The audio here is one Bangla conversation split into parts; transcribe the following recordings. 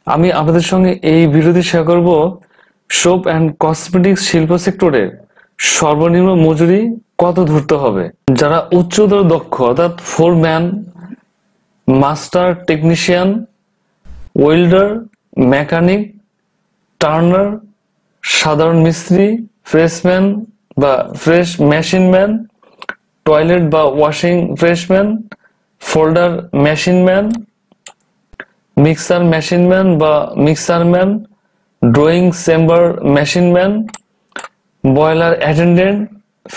আমি আপনাদের সঙ্গে এই ভিডিওতে শেয়ার করব সোপ অ্যান্ড কসমেটিক্স শিল্প সেক্টরে সর্বনিম্ন মজুরি কত ধরতে হবে। যারা উচ্চতর দক্ষ অর্থাৎ foreman, master technician, welder, mechanic, turner, সাধারণ মিস্ত্রি, ফ্রেশম্যান বা ফ্রেশ মেশিনম্যান, টয়লেট বা washing freshman, folder machine man, mixer machine man বা mixer man, drawing chamber machine man, boiler attendant,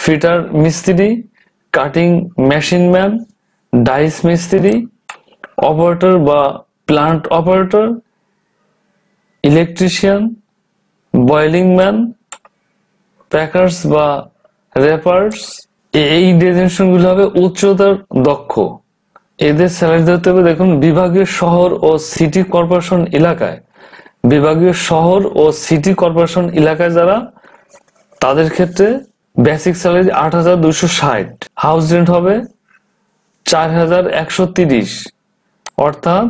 fitter মিস্ত্রি, কাটিং মেশিনম্যান, ডাইস মিস্ত্রি, অপারেটর বা plant operator, electrician, boiling man, packers বা র্যাপার্স। এই ডেজিগনেশনগুলো হবে উচ্চতর দক্ষ। এদের স্যালারি ধরতে হবে দেখুন বিভাগীয় শহর ও সিটি কর্পোরেশন এলাকায়। বিভাগীয় শহর ও সিটি কর্পোরেশন এলাকায় যারা, তাদের ক্ষেত্রে বেসিক স্যালারি ৮,২৬০। হাউস রেন্ট হবে ৪,১৩০। অর্থাৎ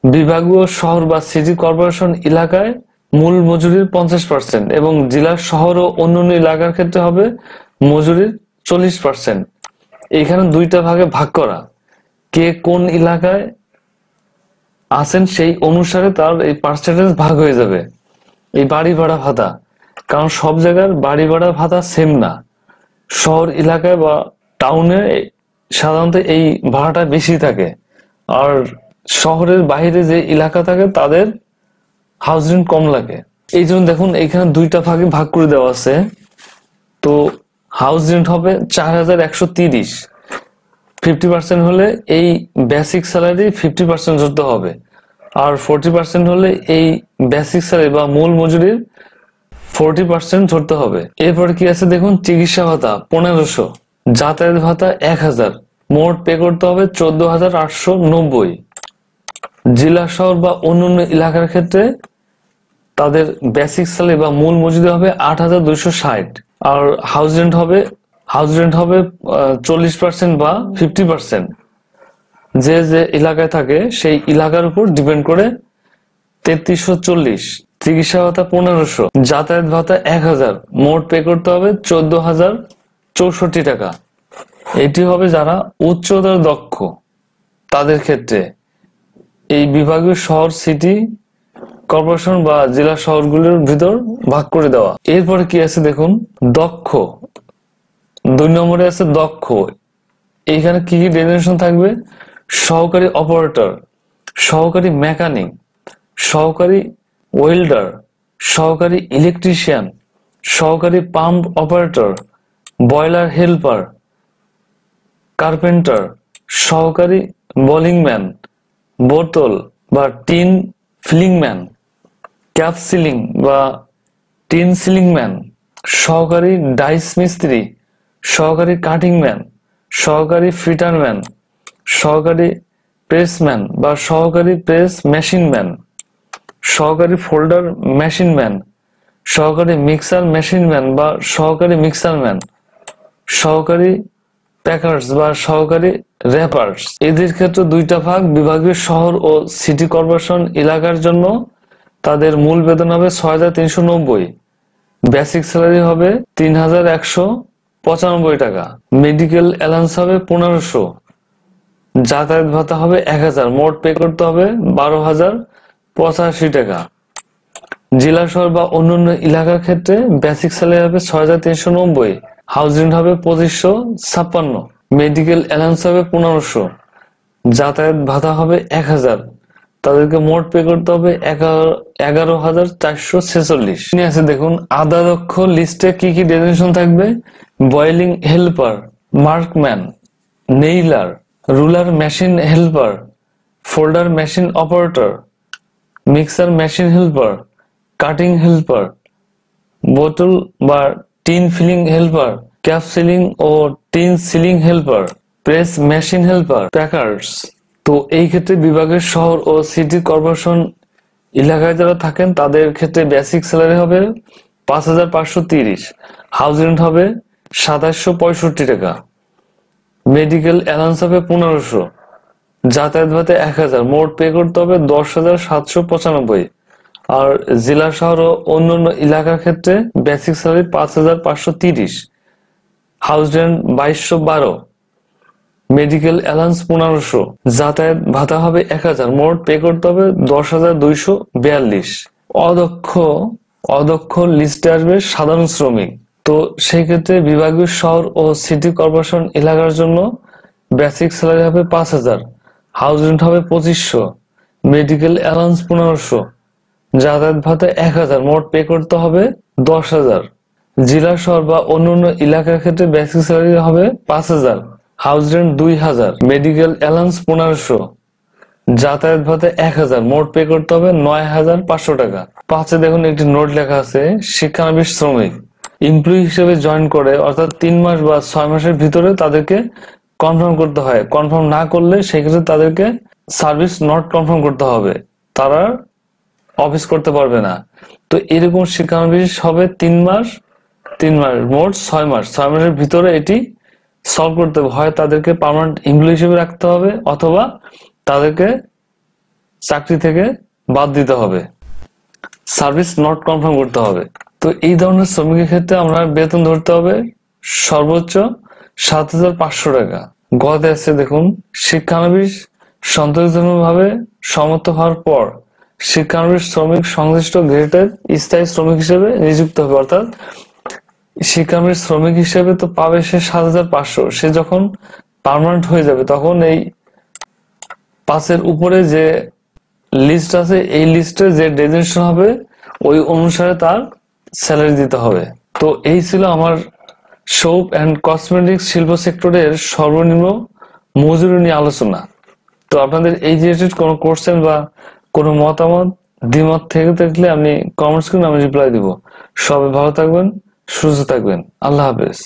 বিভাগীয় শহর বা সিটি কর্পোরেশন এলাকায় মূল মজুরির ৫০% এবং জেলা শহর ও অন্যান্য এলাকার ক্ষেত্রে হবে মজুরির ৪০%। এখানে দুইটা ভাগে ভাগ করা, কে কোন এলাকায় আছেন সেই অনুসারে তার এই পার্সেন্টেজ ভাগ হয়ে যাবে। এই বাড়ি ভাড়া ভাতা, কারণ সব জায়গার বাড়ি ভাড়া ভাতা সেম না। শহর এলাকায় বা টাউনে সাধারণত এই ভাড়াটা বেশি থাকে, আর শহরের বাইরে যে এলাকা থাকে তাদের হাউস রেন্ট কম লাগে। এই জন্য দেখুন এখানে দুইটা ভাগে ভাগ করে দেওয়া আছে। তো হাউস রেন্ট হবে ৪,১৩০। 50% হলে এই বেসিক স্যালারি 50% ধরতে হবে, আর 40% হলে এই বেসিক স্যালারি বা মূল মজুরির 40% ধরতে হবে। এরপরে কি আছে দেখুন, চিকিৎসা ভাতা ১৫০০, যাতায়াত ভাতা ১,০০০, মোট পে করতে হবে ১৪,৮৯০। জেলা শহর বা অন্যান্য এলাকার ক্ষেত্রে তাদের বেসিক স্যালারি বা মূল মজুরি হবে ৮,২৬০, আর হাউস রেন্ট হবে 40% বা 50%। যে যে এলাকায় থাকে সেই এলাকার উপর ডিপেন্ড করে ৩৩৪০। চিকিৎসা ভাতা ১৫০০, যাতায়াত ভাতা ১,০০০, মোট পে করতে হবে ১৪,০৬৪ টাকা। এটি হবে যারা উচ্চতর দক্ষ তাদের ক্ষেত্রে এই বিভাগীয় শহর, সিটি কর্পোরেশন বা জেলা শহরগুলোর ভিতর ভাগ করে দেওয়া। এরপরে কি আছে দেখুন, দক্ষ ২ নম্বরে আছে দক্ষ। এইখানে কি কি ডেজিগনেশন থাকবে, সহকারী অপারেটর, সহকারী মেকানিক, সহকারী ওয়েল্ডার, সহকারী ইলেকট্রিশিয়ান, সহকারী pump operator, boiler helper, carpenter, সহকারী বোলিং ম্যান, বোতল বা tin filling man, cap sealing বা টিন সিলিং ম্যান, সহকারী ডাইস মিস্ত্রি, সহকারী কাটিং ম্যান, সহকারী ফিটার ম্যান, সহকারী প্রেসম্যান বা সহকারী প্রেস মেশিন ম্যান, সহকারী ফোল্ডার মেশিন ম্যান, সহকারী মিক্সার মেশিন ম্যান বা সহকারী মিক্সার ম্যান, সহকারী প্যাকার্স বা সহকারী র্যাপার্স। এদের ক্ষেত্রে দুইটা ভাগ, বিভাগীয় শহর ও সিটি কর্পোরেশন এলাকার জন্য তাদের মূল বেতন হবে ৬,৩৯০, বেসিক স্যালারি হবে ৩,১৯৫ টাকা, মেডিকেল অ্যালাউন্স হবে ১৫০০, যাতায়াত ভাতা হবে ১,০০০, মোট পে করতে হবে ১২,০৮৫ টাকা। জেলা শহর বা অন্যান্য এলাকার ক্ষেত্রে বেসিক স্যালারি হবে ৬,৩৯০, হাউস রেন্ট হবে ২৫৫৬, মেডিকেল অ্যালাউন্স হবে ১৫০০, যাতায়াত ভাতা হবে ১,০০০, তাদেরকে মোট পে করতে হবে ১১,৪৪৬। আছে দেখুন আধা দক্ষ লিস্টে কি কি ডেজিগনেশন থাকবে, boiling helper, markman, nailer, ruler machine helper, folder machine operator, mixer machine helper, cutting helper, বোতল বা tin filling helper, cap sealing ও tin sealing helper, press machine helper, packers. তো এই ক্ষেত্রে বিভাগের শহর ও সিটি কর্পোরেশন এলাকায় যারা থাকেন তাদের ক্ষেত্রে বেসিক স্যালারি হবে ৫,৫৩০, হাউস রেন্ট হবে ২৭৬৫ টাকা, মেডিকেল অ্যালাউন্স হবে ১৫০০, যাতায়াত ভাতা 1000, মোট পে করতে হবে 10,795। আর জেলা শহর ও অন্যান্য এলাকার ক্ষেত্রে basic salary 5,530, house rent 2,212, medical allowance 1500, যাতায়াত ভাতা হবে 1000, মোট পে করতে হবে 10,242। অদক্ষ লিস্টে আসবে সাধারণ শ্রমিক। তো সেই ক্ষেত্রে বিভাগীয় শহর ও সিটি কর্পোরেশন এলাকার জন্য বেসিক স্যালারি হবে 5,000, হাউস রেন্ট হবে 2,500, মেডিকেল অ্যালাউন্স 1500, যাতায়াত ভাতা 1000, মোট পে করতে হবে 10,000। জেলা শহর বা অন্যান্য এলাকার ক্ষেত্রে বেসিক স্যালারি হবে 5,000, হাউস রেন্ট 2,000, মেডিকেল অ্যালাউন্স 1500, যাতায়াত ভাতা 1000, মোট পে করতে হবে 9,500 টাকা। পাঁচে দেখুন একটি নোট লেখা আছে, শিক্ষানবিশ শ্রমিক এমপ্লয়ি হিসেবে জয়েন করে অর্থাৎ 3 মাস বা 6 মাসের ভিতরে তাদেরকে কনফার্ম করতে হয়। কনফার্ম না করলে সেক্ষেত্রে তাদেরকে সার্ভিস নট কনফার্ম করতে হবে, তারা অফিস করতে পারবে না। তো এরকম শিক্ষানবিশ হবে 3 মাস মোট 6 মাস, 6 মাসের ভিতরে এটি সলভ করতে হবে। হয় তাদেরকে পার্মানেন্ট এমপ্লয়ি হিসেবে রাখতে হবে অথবা তাদেরকে চাকরি থেকে বাদ দিতে হবে, সার্ভিস নট কনফার্ম করতে হবে। তো এই ধরনের শ্রমিকের ক্ষেত্রে আমরা বেতন ধরতে হবে সর্বোচ্চ 7,500 টাকা। গতে আছে দেখুন, শিক্ষানবিশ সন্তোষজনকভাবে সমর্থ হওয়ার পর শিক্ষানবিশ শ্রমিক সংশ্লিষ্ট গ্রেডের স্থায়ী শ্রমিক হিসেবে নিযুক্ত হবে। অর্থাৎ শিক্ষানবিশ শ্রমিক হিসেবে তো পাবে সে 7,500, সে যখন পার্মানেন্ট হয়ে যাবে তখন এই 5-এর উপরে যে লিস্ট আছে এই লিস্টে যে ডেজিগনেশন হবে ওই অনুসারে তার স্যালারি দিতে হবে। তো এই ছিল আমার সোপ অ্যান্ড কসমেটিক্স শিল্প সেক্টরের সর্বনিম্ন মজুরি নিয়ে আলোচনা। তো আপনাদের এই রিলেটেড কোনো কোশ্চেন বা কোনো মতামত দ্বিমত থেকে থাকলে আপনি কমেন্টস করুন, আমি রিপ্লাই দিব। সবাই ভালো থাকবেন, সুস্থ থাকবেন। আল্লাহ হাফেজ।